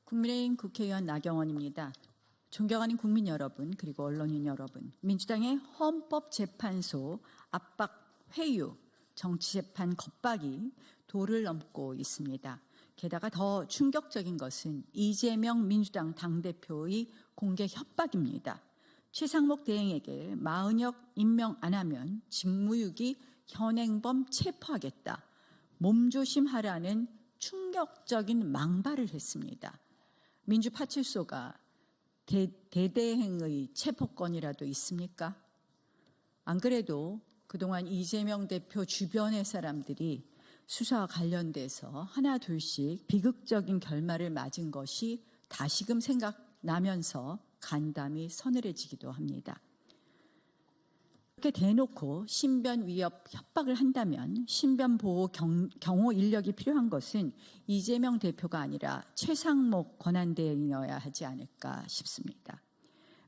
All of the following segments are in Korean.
국민의힘 국회의원 나경원입니다. 존경하는 국민 여러분, 그리고 언론인 여러분, 민주당의 헌법재판소 압박 회유, 정치재판 겁박이 도를 넘고 있습니다. 게다가 더 충격적인 것은 이재명 민주당 당대표의 공개 협박입니다. 최상목 대행에게 마은혁 임명 안 하면 직무유기 현행범 체포하겠다. 몸조심하라는 충격적인 망발을 했습니다. 민주파출소가 대대행의 체포권이라도 있습니까? 안 그래도 그동안 이재명 대표 주변의 사람들이 수사와 관련돼서 하나 둘씩 비극적인 결말을 맞은 것이 다시금 생각나면서 간담이 서늘해지기도 합니다. 이렇게 대놓고 신변 위협 협박을 한다면 신변 보호 경호 인력이 필요한 것은 이재명 대표가 아니라 최상목 권한대행이어야 하지 않을까 싶습니다.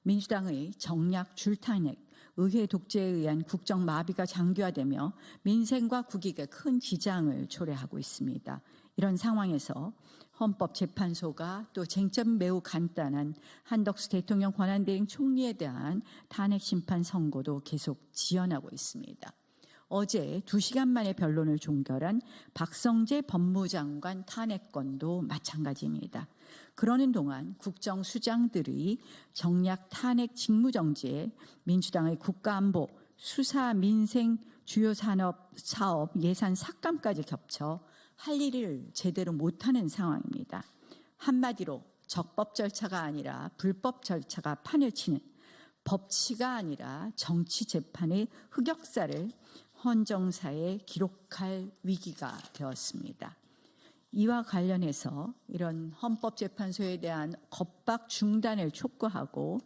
민주당의 정략 줄탄핵, 의회 독재에 의한 국정 마비가 장기화되며 민생과 국익에 큰 지장을 초래하고 있습니다. 이런 상황에서 헌법재판소가 또 쟁점이 매우 간단한 한덕수 대통령 권한대행 총리에 대한 탄핵 심판 선고도 계속 지연하고 있습니다. 어제 2시간 만에 변론을 종결한 박성재 법무장관 탄핵건도 마찬가지입니다. 그러는 동안 국정수장들의 정략 탄핵 직무정지에 민주당의 국가안보, 수사, 민생, 주요 사업 예산 삭감까지 겹쳐 할 일을 제대로 못하는 상황입니다. 한마디로 적법 절차가 아니라 불법 절차가 판을 치는, 법치가 아니라 정치 재판의 흑역사를 헌정사에 기록할 위기가 되었습니다. 이와 관련해서 이런 헌법재판소에 대한 겁박 중단을 촉구하고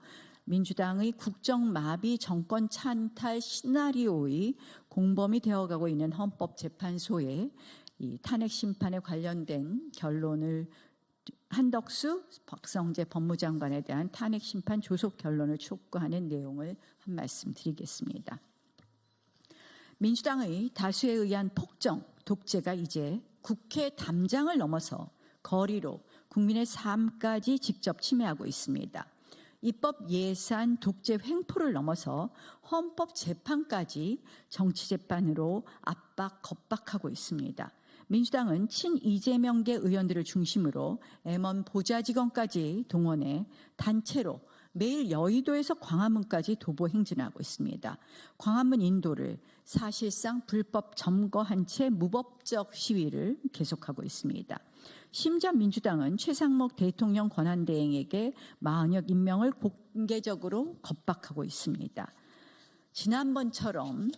민주당의 국정마비 정권 찬탈 시나리오의 공범이 되어가고 있는 헌법재판소의 이 탄핵 심판에 관련된 결론을 한덕수, 박성재 법무장관에 대한 탄핵 심판 조속 결론을 촉구하는 내용을 한 말씀 드리겠습니다. 민주당의 다수에 의한 폭정, 독재가 이제 국회 담장을 넘어서 거리로 국민의 삶까지 직접 침해하고 있습니다. 입법 예산 독재 횡포를 넘어서 헌법재판까지 정치재판으로 압박, 겁박하고 있습니다. 민주당은 친 이재명계 의원들을 중심으로 M1 보좌직원까지 동원해 단체로 매일 여의도에서 광화문까지 도보 행진하고 있습니다. 광화문 인도를 사실상 불법 점거한 채 무법적 시위를 계속하고 있습니다. 심지어 민주당은 최상목 대통령 권한대행에게 마은혁 임명을 공개적으로 겁박하고 있습니다. 지난번처럼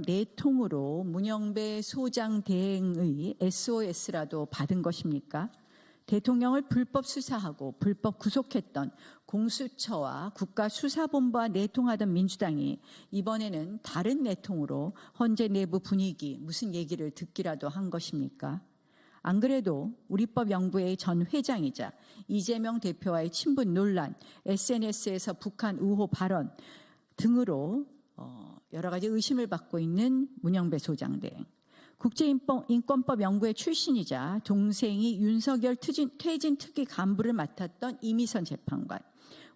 내통으로 문영배 소장 대행의 SOS라도 받은 것입니까? 대통령을 불법 수사하고 불법 구속했던 공수처와 국가수사본부와 내통하던 민주당이 이번에는 다른 내통으로 헌재 내부 분위기, 무슨 얘기를 듣기라도 한 것입니까? 안 그래도 우리법연구회의 전 회장이자 이재명 대표와의 친분 논란, SNS에서 북한 우호 발언 등으로 여러 가지 의심을 받고 있는 문영배 소장 대행. 국제인권법 연구회 출신이자 동생이 윤석열 퇴진 특위 간부를 맡았던 이미선 재판관,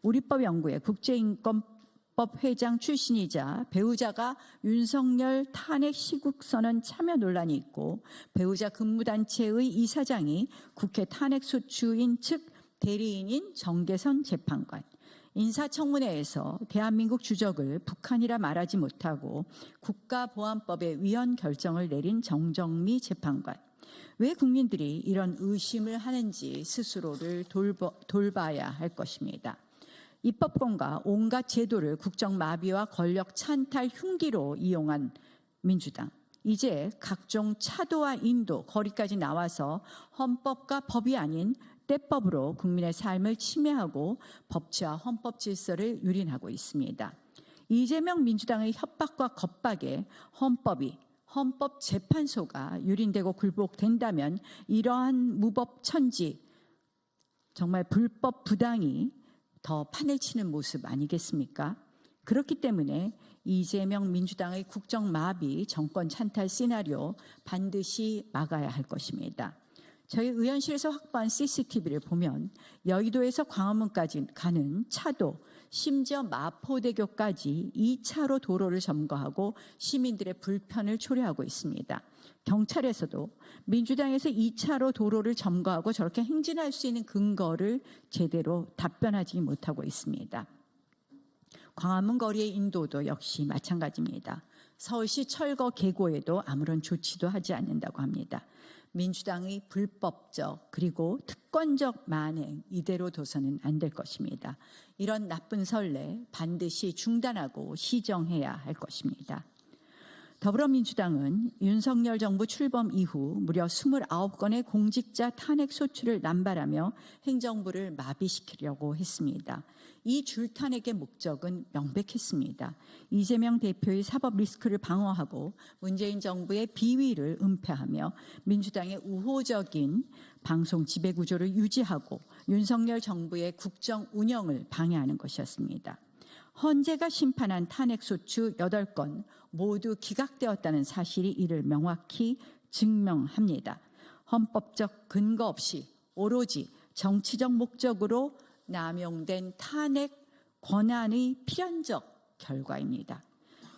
우리법연구회 국제인권법 회장 출신이자 배우자가 윤석열 탄핵 시국선언 참여 논란이 있고 배우자 근무단체의 이사장이 국회 탄핵소추인 측 대리인인 정계선 재판관, 인사청문회에서 대한민국 주적을 북한이라 말하지 못하고 국가보안법에 위헌 결정을 내린 정정미 재판관. 왜 국민들이 이런 의심을 하는지 스스로를 돌봐야 할 것입니다. 입법권과 온갖 제도를 국정마비와 권력 찬탈 흉기로 이용한 민주당. 이제 각종 차도와 인도, 거리까지 나와서 헌법과 법이 아닌 때법으로 국민의 삶을 침해하고 법치와 헌법 질서를 유린하고 있습니다. 이재명 민주당의 협박과 겁박에 헌법재판소가 유린되고 굴복된다면 이러한 무법천지, 정말 불법 부당이 더 판을 치는 모습 아니겠습니까? 그렇기 때문에 이재명 민주당의 국정마비 정권 찬탈 시나리오 반드시 막아야 할 것입니다. 저희 의원실에서 확보한 CCTV를 보면 여의도에서 광화문까지 가는 차도, 심지어 마포대교까지 2차로 도로를 점거하고 시민들의 불편을 초래하고 있습니다. 경찰에서도 민주당에서 2차로 도로를 점거하고 저렇게 행진할 수 있는 근거를 제대로 답변하지 못하고 있습니다. 광화문 거리의 인도도 역시 마찬가지입니다. 서울시 철거 계고에도 아무런 조치도 하지 않는다고 합니다. 민주당의 불법적 그리고 특권적 만행 이대로 둬서는 안 될 것입니다. 이런 나쁜 선례 반드시 중단하고 시정해야 할 것입니다. 더불어민주당은 윤석열 정부 출범 이후 무려 29건의 공직자 탄핵 소추를 남발하며 행정부를 마비시키려고 했습니다. 이 줄탄핵의 목적은 명백했습니다. 이재명 대표의 사법 리스크를 방어하고 문재인 정부의 비위를 은폐하며 민주당의 우호적인 방송 지배구조를 유지하고 윤석열 정부의 국정 운영을 방해하는 것이었습니다. 헌재가 심판한 탄핵소추 8건 모두 기각되었다는 사실이 이를 명확히 증명합니다. 헌법적 근거 없이 오로지 정치적 목적으로 남용된 탄핵 권한의 필연적 결과입니다.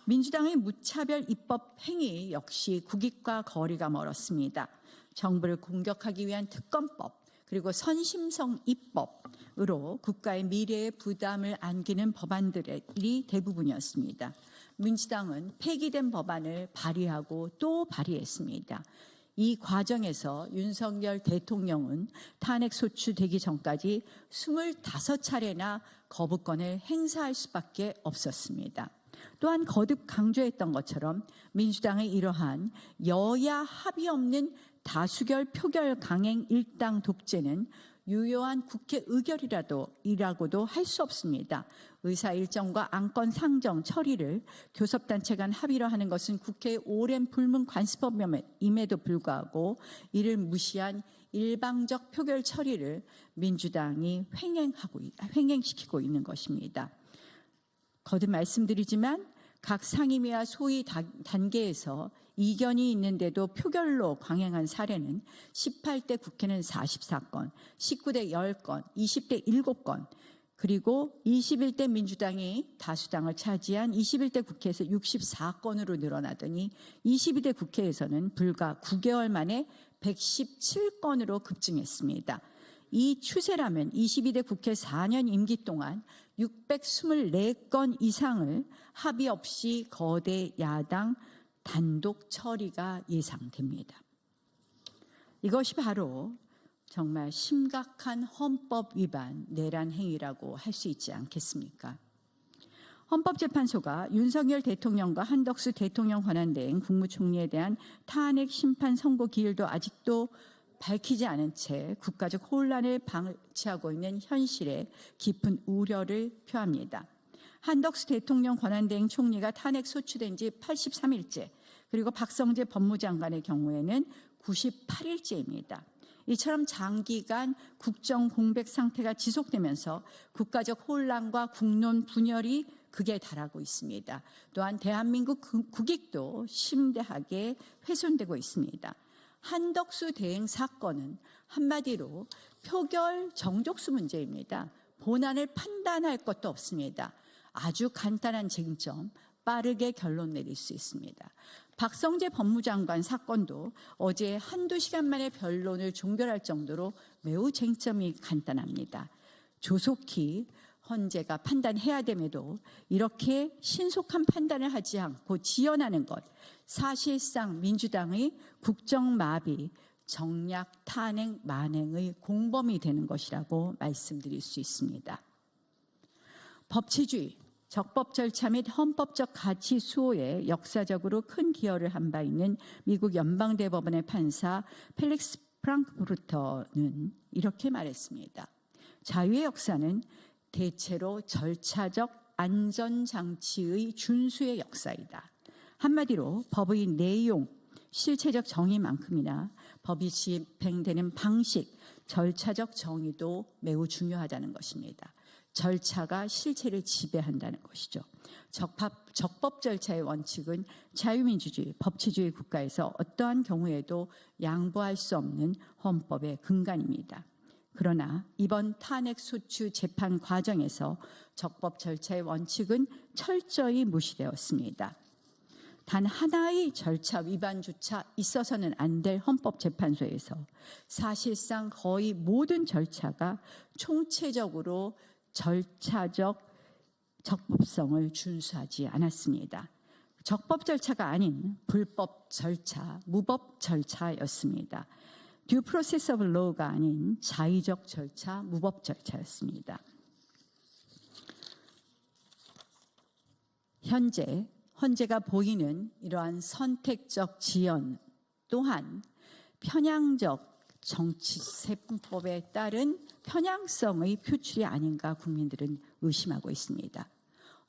민주당의 무차별 입법 행위 역시 국익과 거리가 멀었습니다. 정부를 공격하기 위한 특검법 그리고 선심성 입법으로 국가의 미래에 부담을 안기는 법안들이 대부분이었습니다. 민주당은 폐기된 법안을 발의하고 또 발의했습니다. 이 과정에서 윤석열 대통령은 탄핵 소추되기 전까지 25차례나 거부권을 행사할 수밖에 없었습니다. 또한 거듭 강조했던 것처럼 민주당의 이러한 여야 합의 없는 다수결 표결 강행 일당 독재는 유효한 국회 의결이라고도 할 수 없습니다. 의사 일정과 안건 상정 처리를 교섭단체 간 합의로 하는 것은 국회의 오랜 불문 관습법임에도 불구하고 이를 무시한 일방적 표결 처리를 민주당이 횡행시키고 있는 것입니다. 거듭 말씀드리지만 각 상임위와 소위 단계에서 이견이 있는데도 표결로 강행한 사례는 18대 국회는 44건, 19대 10건, 20대 7건, 그리고 21대 민주당이 다수당을 차지한 21대 국회에서 64건으로 늘어나더니 22대 국회에서는 불과 9개월 만에 117건으로 급증했습니다. 이 추세라면 22대 국회 4년 임기 동안 624건 이상을 합의 없이 거대 야당 단독 처리가 예상됩니다. 이것이 바로 정말 심각한 헌법 위반 내란 행위라고 할 수 있지 않겠습니까? 헌법재판소가 윤석열 대통령과 한덕수 대통령 권한대행 국무총리에 대한 탄핵 심판 선고 기일도 아직도 밝히지 않은 채 국가적 혼란을 방치하고 있는 현실에 깊은 우려를 표합니다. 한덕수 대통령 권한대행 총리가 탄핵 소추된 지 83일째, 그리고 박성재 법무장관의 경우에는 98일째입니다. 이처럼 장기간 국정 공백 상태가 지속되면서 국가적 혼란과 국론 분열이 극에 달하고 있습니다. 또한 대한민국 국익도 심대하게 훼손되고 있습니다. 한덕수 대행 사건은 한마디로 표결 정족수 문제입니다. 본안을 판단할 것도 없습니다. 아주 간단한 쟁점, 빠르게 결론 내릴 수 있습니다. 박성재 법무장관 사건도 어제 한두 시간 만에 변론을 종결할 정도로 매우 쟁점이 간단합니다. 조속히 헌재가 판단해야 됨에도 이렇게 신속한 판단을 하지 않고 지연하는 것, 사실상 민주당의 국정마비, 정략 탄핵 만행의 공범이 되는 것이라고 말씀드릴 수 있습니다. 법치주의, 적법 절차 및 헌법적 가치 수호에 역사적으로 큰 기여를 한 바 있는 미국 연방대법원의 판사 펠릭스 프랑크푸르터는 이렇게 말했습니다. 자유의 역사는 대체로 절차적 안전장치의 준수의 역사이다. 한마디로 법의 내용, 실체적 정의만큼이나 법이 집행되는 방식, 절차적 정의도 매우 중요하다는 것입니다. 절차가 실체를 지배한다는 것이죠. 적법 절차의 원칙은 자유민주주의, 법치주의 국가에서 어떠한 경우에도 양보할 수 없는 헌법의 근간입니다. 그러나 이번 탄핵소추 재판 과정에서 적법 절차의 원칙은 철저히 무시되었습니다. 단 하나의 절차 위반조차 있어서는 안 될 헌법재판소에서 사실상 거의 모든 절차가 총체적으로 절차적 적법성을 준수하지 않았습니다. 적법 절차가 아닌 불법 절차, 무법 절차였습니다. Due process of law가 아닌 자의적 절차, 무법 절차였습니다. 헌재가 보이는 이러한 선택적 지연 또한 편향적 정치세법에 따른 편향성의 표출이 아닌가 국민들은 의심하고 있습니다.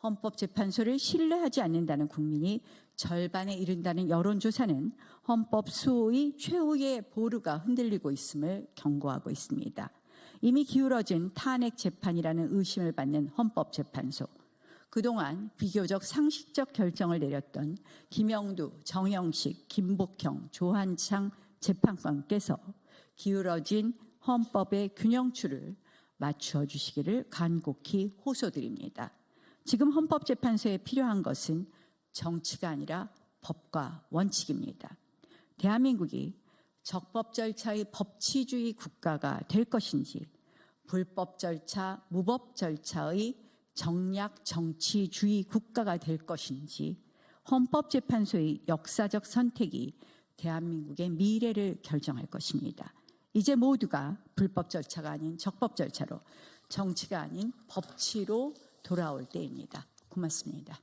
헌법재판소를 신뢰하지 않는다는 국민이 절반에 이른다는 여론조사는 헌법 수호의 최후의 보루가 흔들리고 있음을 경고하고 있습니다. 이미 기울어진 탄핵 재판이라는 의심을 받는 헌법재판소. 그동안 비교적 상식적 결정을 내렸던 김영두, 정영식, 김복형, 조한창 재판관께서 기울어진 헌법의 균형추를 맞추어 주시기를 간곡히 호소드립니다. 지금 헌법재판소에 필요한 것은 정치가 아니라 법과 원칙입니다. 대한민국이 적법 절차의 법치주의 국가가 될 것인지 불법 절차, 무법 절차의 정략 정치주의 국가가 될 것인지 헌법재판소의 역사적 선택이 대한민국의 미래를 결정할 것입니다. 이제 모두가 불법 절차가 아닌 적법 절차로, 정치가 아닌 법치로 돌아올 때입니다. 고맙습니다.